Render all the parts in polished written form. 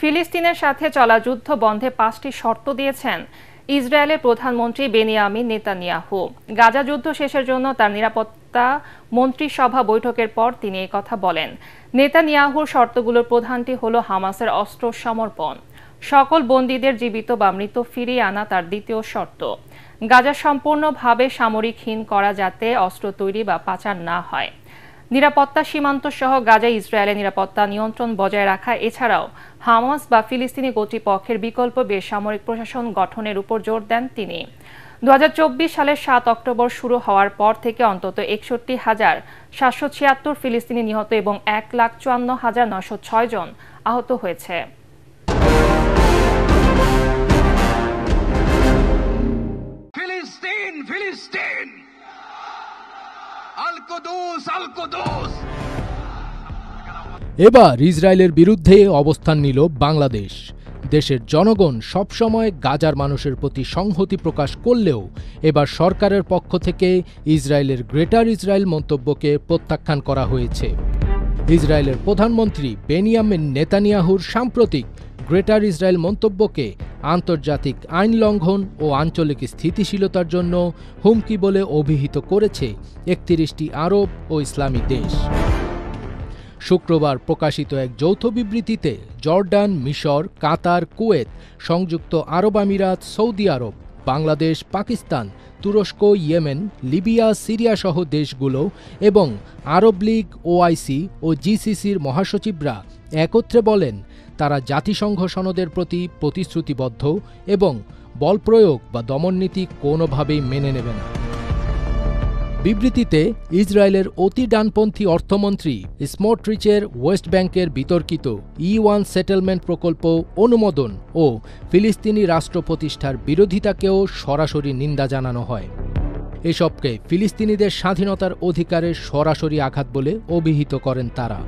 ফিলিস্তিনের সাথে চলা যুদ্ধ বন্ধে 5টি শর্ত দিয়েছেন ইসরায়েলের প্রধানমন্ত্রী বেনিয়ামিন নেতানিয়াহু। গাজা যুদ্ধ শেষের জন্য তার নিরাপত্তা মন্ত্রিসভা বৈঠকের পর তিনি এই কথা বলেন। নেতানিয়াহুর শর্তগুলোর প্রধানটি হলো হামাসের অস্ত্র সমর্পণ। সকল বন্দীদের জীবিত বা মৃত ফিরিয়ে আনা তার দ্বিতীয় শর্ত। গাজা সম্পূর্ণভাবে সামরিকহীন করা যাতে অস্ত্র তৈরি বা পাচার না হয়। নিরাপত্তা সীমান্ত সহ গাজায় ইসরায়েলের নিরাপত্তা নিয়ন্ত্রণ বজায় রাখা, এছাড়াও হামাস বা ফিলিস্তিনি কর্তৃপক্ষের বিকল্প বেসামরিক প্রশাসন গঠনের উপর জোর দেন তিনি। 2024 সালের 7 অক্টোবর শুরু হওয়ার পর থেকে অন্তত 61,776 ফিলিস্তিনি নিহত এবং 1,54,906 জন আহত হয়েছে। এবার ইসরায়েলের বিরুদ্ধে অবস্থান নিল বাংলাদেশ। দেশের জনগণ সবসময় গাজার মানুষের প্রতি সংহতি প্রকাশ করলেও এবার সরকারের পক্ষ থেকে ইসরায়েলের গ্রেটার ইসরায়েল মন্তব্যকে প্রত্যাখ্যান করা হয়েছে। ইসরায়েলের প্রধানমন্ত্রী বেনিয়ামিন নেতানিয়াহুর সাম্প্রতিক গ্রেটার ইসরায়েল মন্তব্যকে আন্তর্জাতিক আইন লঙ্ঘন ও আঞ্চলিক স্থিতিশীলতার জন্য হুমকি বলে অভিহিত করেছে 31টি আরব ও ইসলামী দেশ। শুক্রবার প্রকাশিত এক যৌথ বিবৃতিতে জর্ডান, মিশর, কাতার, কুয়েত, সংযুক্ত আরব আমিরাত, সৌদি আরব, বাংলাদেশ, পাকিস্তান, তুরস্ক, ইয়েমেন, লিবিয়া, সিরিয়া সহ দেশগুলো এবং আরব লীগ, ওআইসি ও জিসিসির মহাসচিবরা একত্রে বলেন তারা জাতিসংঘ সনদের প্রতি প্রতিশ্রুতিবদ্ধ এবং বলপ্রয়োগ বা দমননীতি কোনোভাবেই মেনে নেবে না। বিবৃতিতে ইসরায়েলের অতি ডানপন্থী অর্থমন্ত্রী স্মোট্রিচের ওয়েস্ট ব্যাংকের বিতর্কিত E1 সেটেলমেন্ট প্রকল্প অনুমোদন ও ফিলিস্তিনি রাষ্ট্র প্রতিষ্ঠার বিরোধিতাকেও সরাসরি নিন্দা জানানো হয়। এসবকে ফিলিস্তিনিদের স্বাধীনতার অধিকারের সরাসরি আঘাত বলে অভিহিত করেন তারা।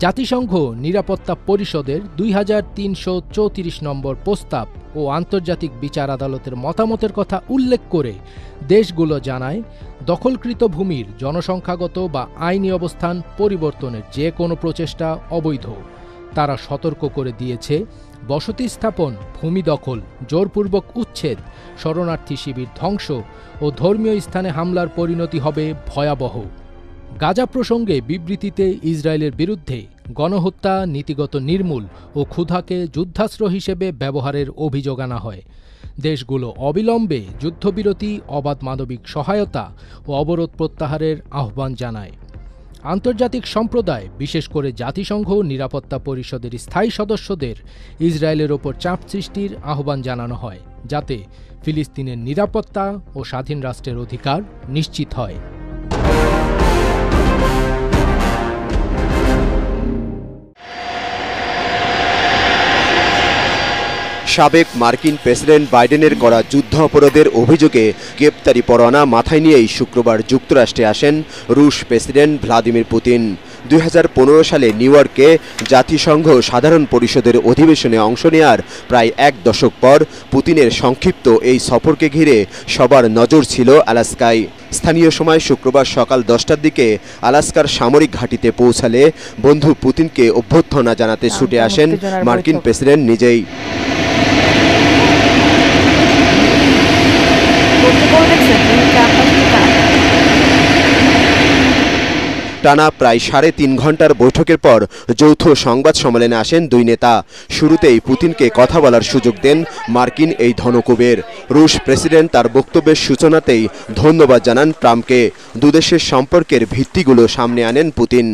জাতিসংঘ নিরাপত্তা পরিষদের 2334 নম্বর প্রস্তাব ও আন্তর্জাতিক বিচার আদালতের মতামতের কথা উল্লেখ করে দেশগুলো জানায় দখলকৃত ভূমির জনসংখ্যাগত বা আইনি অবস্থান পরিবর্তনের যে কোনো প্রচেষ্টা অবৈধ। তারা সতর্ক করে দিয়েছে বসতি স্থাপন, ভূমি দখল, জোরপূর্বক উচ্ছেদ, শরণার্থী শিবির ধ্বংস ও ধর্মীয় স্থানে হামলার পরিণতি হবে ভয়াবহ। গাজা প্রসঙ্গে বিবৃতিতে ইসরায়েলের বিরুদ্ধে গণহত্যা, নীতিগত নির্মূল ও ক্ষুধাকে যুদ্ধাস্ত্র হিসেবে ব্যবহারের অভিযোগ আনা হয়। দেশগুলো অবিলম্বে যুদ্ধবিরতি, অবাধ মানবিক সহায়তা ও অবরোধ প্রত্যাহারের আহ্বান জানায়। আন্তর্জাতিক সম্প্রদায়, বিশেষ করে জাতিসংঘ নিরাপত্তা পরিষদের স্থায়ী সদস্যদের ইসরায়েলের ওপর চাপ সৃষ্টির আহ্বান জানানো হয়, যাতে ফিলিস্তিনের নিরাপত্তা ও স্বাধীন রাষ্ট্রের অধিকার নিশ্চিত হয়। সাবেক মার্কিন প্রেসিডেন্ট বাইডেনের করা যুদ্ধ অপরাধের অভিযোগে গ্রেপ্তারি পরোয়ানা মাথায় নিয়েই শুক্রবার যুক্তরাষ্ট্রে আসেন রুশ প্রেসিডেন্ট ভ্লাদিমির পুতিন। 2015 সালে নিউ ইয়র্কে জাতিসংঘ সাধারণ পরিষদের অধিবেশনে অংশ নেয়ার প্রায় এক দশক পর পুতিনের সংক্ষিপ্ত এই সফরকে ঘিরে সবার নজর ছিল আলাস্কায়। স্থানীয় সময় শুক্রবার সকাল 10টার দিকে আলাস্কার সামরিক ঘাঁটিতে পৌঁছালে বন্ধু পুতিনকে অভ্যর্থনা জানাতে ছুটে আসেন মার্কিন প্রেসিডেন্ট নিজেই। টানা প্রায় 3.5 ঘন্টার বৈঠকের পর যৌথ সংবাদ সম্মেলনে আসেন দুই নেতা। শুরুতেই পুতিনকে কথা বলার সুযোগ দেন মার্কিন এই ধনকুবের। রুশ প্রেসিডেন্ট তার বক্তব্যের সূচনাতেই ধন্যবাদ জানান ট্রাম্পকে। দুদেশের সম্পর্কের ভিত্তিগুলো সামনে আনেন পুতিন।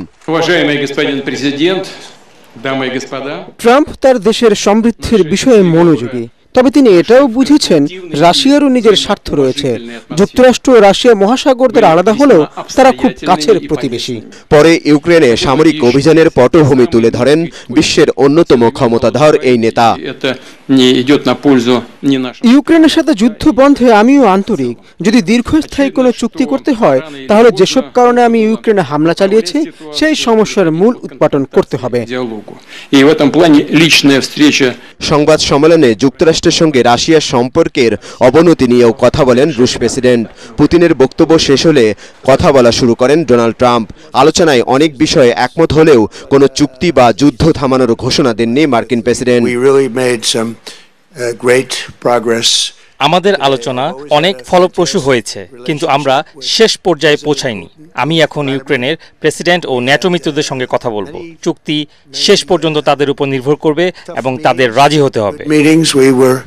ট্রাম্প তার দেশের সমৃদ্ধির বিষয়ে মনোযোগী, তবে তিনি এটাও বুঝেছেন রাশিয়ারও নিজের স্বার্থ রয়েছে। যুক্তরাষ্ট্র ও রাশিয়া মহাসাগর দ্বারা আলাদা হলেও তারা খুব কাছের প্রতিবেশী। পরে ইউক্রেনে সামরিক অভিযানের পটভূমি তুলে ধরেন বিশ্বের অন্যতম ক্ষমতাধর এই নেতা। не идет на пользу ни нашим. ইউক্রেনের সাথে যুদ্ধ বন্ধে আমিও আন্তরিক। যদি দীর্ঘস্থায়ী কোনো চুক্তি করতে হয় তাহলে যেসব কারণে আমি ইউক্রেনে হামলা চালিয়েছি সেই সমস্যার মূল উৎপাটন করতে হবে। Диалогу. И в этом плане личная встреча. সংবাদ সম্মেলনে যুক্তরাষ্ট্রের সঙ্গে রাশিয়ার সম্পর্কের অবনতি নিয়েও কথা বলেন রুশ প্রেসিডেন্ট। পুতিনের বক্তব্য শেষ হলে কথা বলা শুরু করেন ডোনাল্ড ট্রাম্প। আলোচনায় অনেক বিষয়ে একমত হলেও কোনো চুক্তি বা যুদ্ধ থামানোর ঘোষণা দেননি মার্কিন প্রেসিডেন্ট। আমাদের আলোচনা অনেক ফলপ্রসূ হয়েছে, কিন্তু আমরা শেষ পর্যায়ে পৌঁছাইনি। আমি এখন ইউক্রেনের প্রেসিডেন্ট ও ন্যাটো মিত্রদের সঙ্গে কথা বলবো। চুক্তি শেষ পর্যন্ত তাদের উপর নির্ভর করবে এবং তাদের রাজি হতে হবে।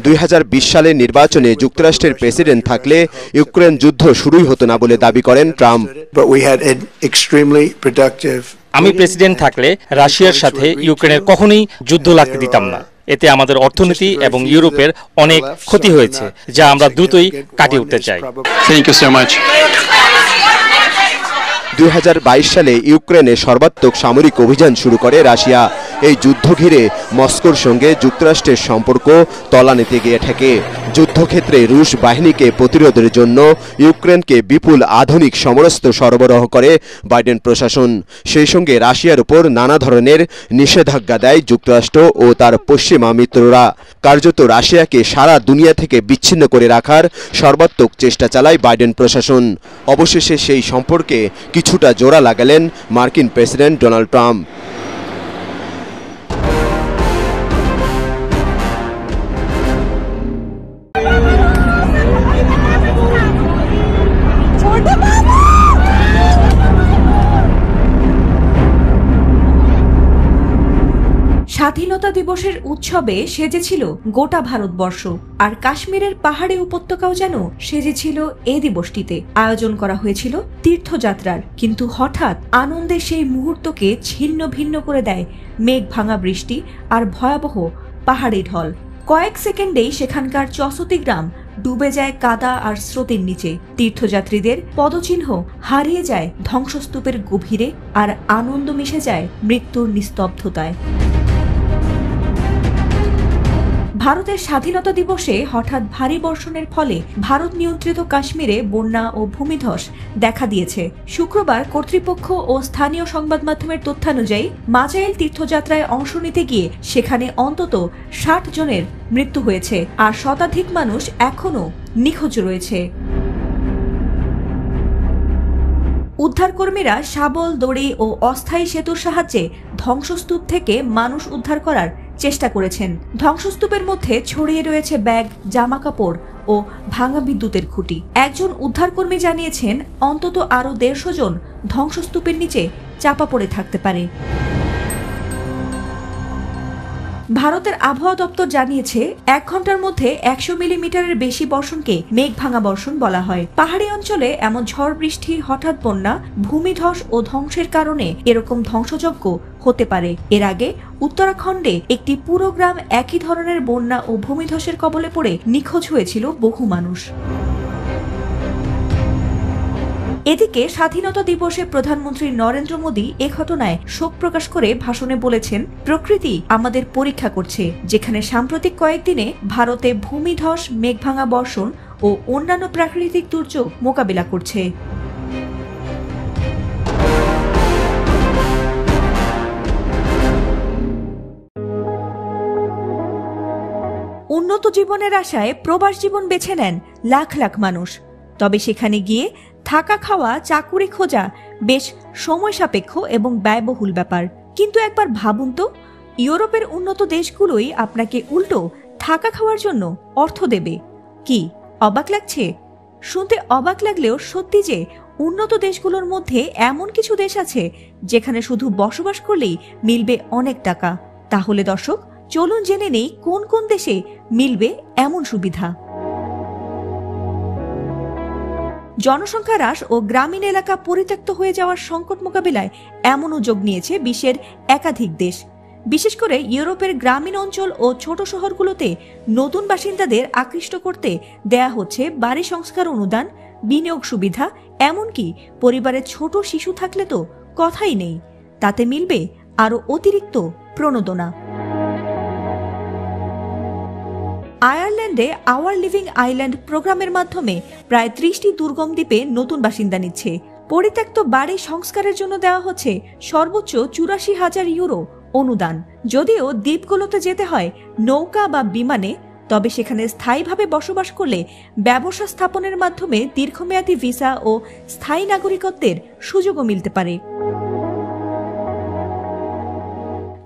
2020 সালের নির্বাচনে যুক্তরাষ্ট্রের প্রেসিডেন্ট থাকলে ইউক্রেন যুদ্ধ শুরুই হতো না বলে দাবি করেন ট্রাম্প। আমি প্রেসিডেন্ট থাকলে রাশিয়ার সাথে ইউক্রেনের কখনোই যুদ্ধ লাগতে দিতাম না। এতে আমাদের অর্থনীতি এবং ইউরোপের অনেক ক্ষতি হয়েছে, যা আমরা দ্রুতই কাটিয়ে উঠতে চাই। Thank you so much. 2022 সালে ইউক্রেনে সর্বাত্মক সামরিক অভিযান শুরু করে রাশিয়া। এই যুদ্ধ ঘিরে মস্কোর সঙ্গে যুক্তরাষ্ট্রের সম্পর্ক তলানিতে গিয়ে ঠেকে। যুদ্ধক্ষেত্রে রুশ বাহিনীকে প্রতিরোধের জন্য ইউক্রেনকে বিপুল আধুনিক সমরাস্ত্র সরবরাহ করে বাইডেন প্রশাসন। সেই সঙ্গে রাশিয়ার উপর নানা ধরনের নিষেধাজ্ঞা দেয় যুক্তরাষ্ট্র ও তার পশ্চিমা মিত্ররা। কার্যত রাশিয়াকে সারা দুনিয়া থেকে বিচ্ছিন্ন করে রাখার সর্বাত্মক চেষ্টা চালায় বাইডেন প্রশাসন। অবশেষে সেই সম্পর্কে কিছুটা জোড়া লাগালেন মার্কিন প্রেসিডেন্ট ডোনাল্ড ট্রাম্প। স্বাধীনতা দিবসের উৎসবে সেজেছিল গোটা ভারতবর্ষ, আর কাশ্মীরের পাহাড়ি উপত্যকাও যেন সেজেছিল এই দিবসটিতে। আয়োজন করা হয়েছিল তীর্থযাত্রার, কিন্তু হঠাৎ আনন্দের সেই মুহূর্তকে ছিন্ন ভিন্ন করে দেয় মেঘ ভাঙা বৃষ্টি আর ভয়াবহ পাহাড়ি ঢল। কয়েক সেকেন্ডেই সেখানকার চসতি গ্রাম ডুবে যায় কাদা আর স্রোতের নিচে। তীর্থযাত্রীদের পদচিহ্ন হারিয়ে যায় ধ্বংসস্তূপের গভীরে, আর আনন্দ মিশে যায় মৃত্যুর নিস্তব্ধতায়। ভারতের স্বাধীনতা দিবসে হঠাৎ ভারী বর্ষণের ফলে ভারত নিয়ন্ত্রিত কাশ্মীরে বন্যা ও ভূমিধস দেখা দিয়েছে। শুক্রবার কর্তৃপক্ষ ও স্থানীয় সংবাদ মাধ্যমের তথ্যানুযায়ী মাজাইল তীর্থযাত্রায় অংশ নিতে গিয়ে সেখানে অন্তত 60 জনের মৃত্যু হয়েছে, আর শতাধিক মানুষ এখনও নিখোঁজ রয়েছে। উদ্ধারকর্মীরা শাবল, দড়ি ও অস্থায়ী সেতুর সাহায্যে ধ্বংসস্তূপ থেকে মানুষ উদ্ধার করার চেষ্টা করেছেন। ধ্বংসস্তূপের মধ্যে ছড়িয়ে রয়েছে ব্যাগ, জামাকাপড় ও ভাঙা বিদ্যুতের খুঁটি। একজন উদ্ধারকর্মী জানিয়েছেন অন্তত আরও 150 জন ধ্বংসস্তূপের নিচে চাপা পড়ে থাকতে পারে। ভারতের আবহাওয়া দপ্তর জানিয়েছে 1 ঘন্টার মধ্যে 100 মিলিমিটারের বেশি বর্ষণকে মেঘ ভাঙা বর্ষণ বলা হয়। পাহাড়ি অঞ্চলে এমন ঝড় বৃষ্টি, হঠাৎ বন্যা, ভূমিধস ও ধ্বংসের কারণে এরকম ধ্বংসযজ্ঞ হতে পারে। এর আগে উত্তরাখণ্ডে একটি পুরো গ্রাম একই ধরনের বন্যা ও ভূমিধসের কবলে পড়ে নিখোঁজ হয়েছিল বহু মানুষ। এদিকে স্বাধীনতা দিবসে প্রধানমন্ত্রী নরেন্দ্র মোদী এ ঘটনায় শোক প্রকাশ করে ভাষণে বলেছেন, প্রকৃতি আমাদের পরীক্ষা করছে। যেখানে সাম্প্রতিক কয়েকদিনে ভারতে ভূমিধস, মেঘভাঙা বর্ষণ ও অন্যান্য প্রাকৃতিক দুর্যোগ মোকাবিলা করছে। উন্নত জীবনের আশায় প্রবাস জীবন বেছে নেন লাখ লাখ মানুষ। তবে সেখানে গিয়ে থাকা, খাওয়া, চাকুরি খোঁজা বেশ সময় সাপেক্ষ এবং ব্যয়বহুল ব্যাপার। কিন্তু একবার ভাবুন তো, ইউরোপের উন্নত দেশগুলোই আপনাকে উল্টো থাকা খাওয়ার জন্য অর্থ দেবে। কি অবাক লাগছে? শুনতে অবাক লাগলেও সত্যি যে উন্নত দেশগুলোর মধ্যে এমন কিছু দেশ আছে যেখানে শুধু বসবাস করলেই মিলবে অনেক টাকা। তাহলে দর্শক, চলুন জেনে নেই কোন কোন দেশে মিলবে এমন সুবিধা। জনসংখ্যা হ্রাস ও গ্রামীণ এলাকা পরিত্যক্ত হয়ে যাওয়ার সংকট মোকাবিলায় এমন উদ্যোগ নিয়েছে বিশ্বের একাধিক দেশ। বিশেষ করে ইউরোপের গ্রামীণ অঞ্চল ও ছোট শহরগুলোতে নতুন বাসিন্দাদের আকৃষ্ট করতে দেয়া হচ্ছে বাড়ি সংস্কার অনুদান, বিনিয়োগ সুবিধা, এমনকি পরিবারের ছোট শিশু থাকলে তো কথাই নেই, তাতে মিলবে আরও অতিরিক্ত প্রণোদনা। আয়ারল্যান্ডে আওয়ার লিভিং আইল্যান্ড প্রোগ্রামের মাধ্যমে প্রায় 30টি দুর্গম দ্বীপে নতুন বাসিন্দা নিচ্ছে। পরিত্যক্ত বাড়ি সংস্কারের জন্য দেওয়া হচ্ছে সর্বোচ্চ 84,000 ইউরো অনুদান। যদিও দ্বীপগুলোতে যেতে হয় নৌকা বা বিমানে, তবে সেখানে স্থায়ীভাবে বসবাস করলে ব্যবসা স্থাপনের মাধ্যমে দীর্ঘমেয়াদী ভিসা ও স্থায়ী নাগরিকত্বের সুযোগও মিলতে পারে।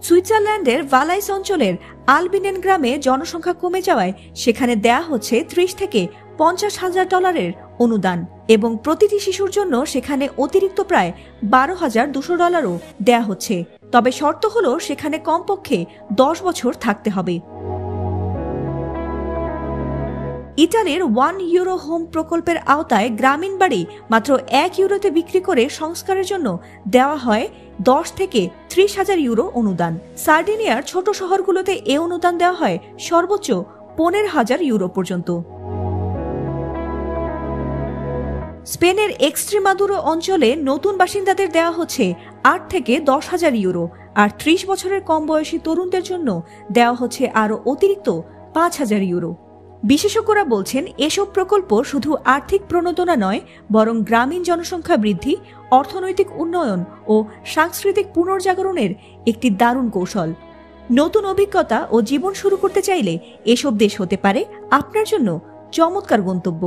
সুইজারল্যান্ডের ভালাইস অঞ্চলের আলবিনেন গ্রামে জনসংখ্যা কমে যাওয়ায় সেখানে দেয়া হচ্ছে 30 থেকে $50,000 অনুদান এবং প্রতিটি শিশুর জন্য সেখানে অতিরিক্ত প্রায় $12,200 দেয়া হচ্ছে। তবে শর্ত হলো সেখানে কমপক্ষে 10 বছর থাকতে হবে। ইটালির 1 ইউরো হোম প্রকল্পের আওতায় গ্রামীণ বাড়ি মাত্র 1 ইউরোতে বিক্রি করে সংস্কারের জন্য দেওয়া হয় 10 থেকে 30,000 ইউরো অনুদান। সার্ডিনিয়ার ছোট শহরগুলোতে এ অনুদান দেওয়া হয় সর্বোচ্চ 15,000 ইউরো পর্যন্ত। স্পেনের এক্সট্রিমাদুরো অঞ্চলে নতুন বাসিন্দাদের দেওয়া হচ্ছে 8 থেকে 10,000 ইউরো, আর 30 বছরের কম বয়সী তরুণদের জন্য দেওয়া হচ্ছে আরও অতিরিক্ত 5,000 ইউরো। বিশেষজ্ঞরা বলছেন এসব প্রকল্প শুধু আর্থিক প্রণোদনা নয়, বরং গ্রামীণ জনসংখ্যা বৃদ্ধি, অর্থনৈতিক উন্নয়ন ও সাংস্কৃতিক পুনর্জাগরণের একটি দারুণ কৌশল। নতুন অভিজ্ঞতা ও জীবন শুরু করতে চাইলে এসব দেশ হতে পারে আপনার জন্য চমৎকার গন্তব্য।